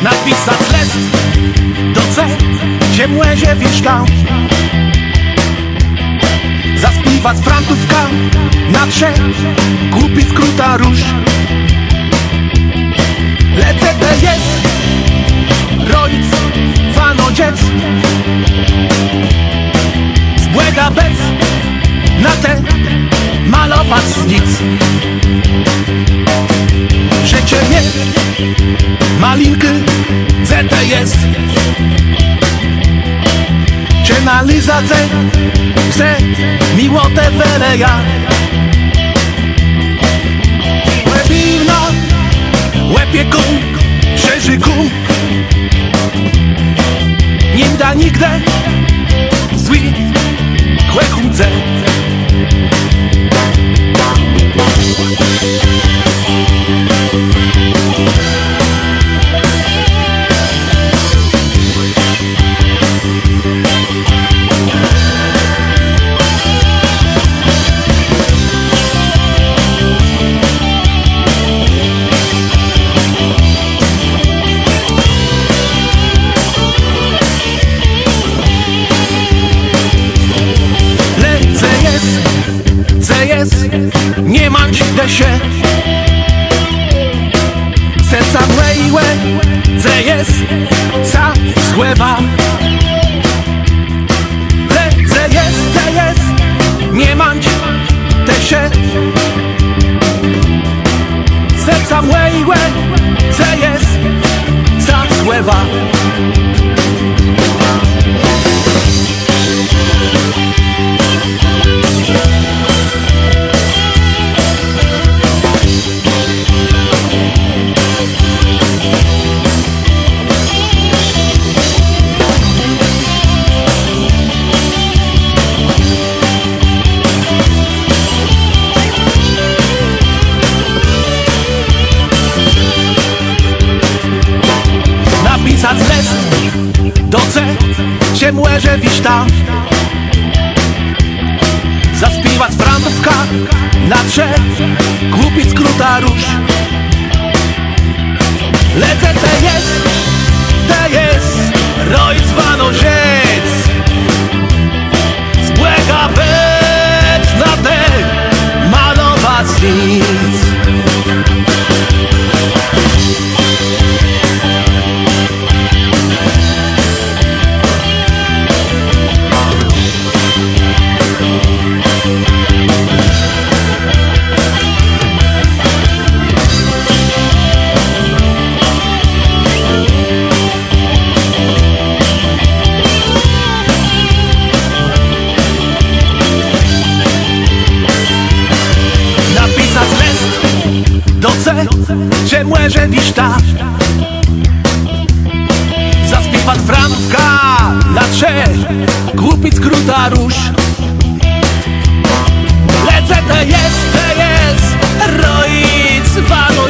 Napisać list do C, ziemłezie wieśka, zaśpiewać frantówka na trze, kupić skróta róż. Lecę te jest rojic, fano dziec, z błęda bez, na te malować nic. Życie nie malinky, CT jest Cienalizację Pse miłote weleja Łebina Łepieku Przeżyku Nim da nigdy Zły Kłechudze nie mać się serca młejłe, co jest sa skłewa. Co jest, nie mać się serca młejłe, co jest sa skłewa. Napisać list do C, ziemłeże wiśta, zaśpiewać frantówka na trze, kupić skróta róż. Lecę te jest rojic wano rzec, z błęda bez na te malować nic. Ziemłeże wiśta, zaśpiewać frantówka na trze, kupić skróta róż. Lecę te jest rojic wano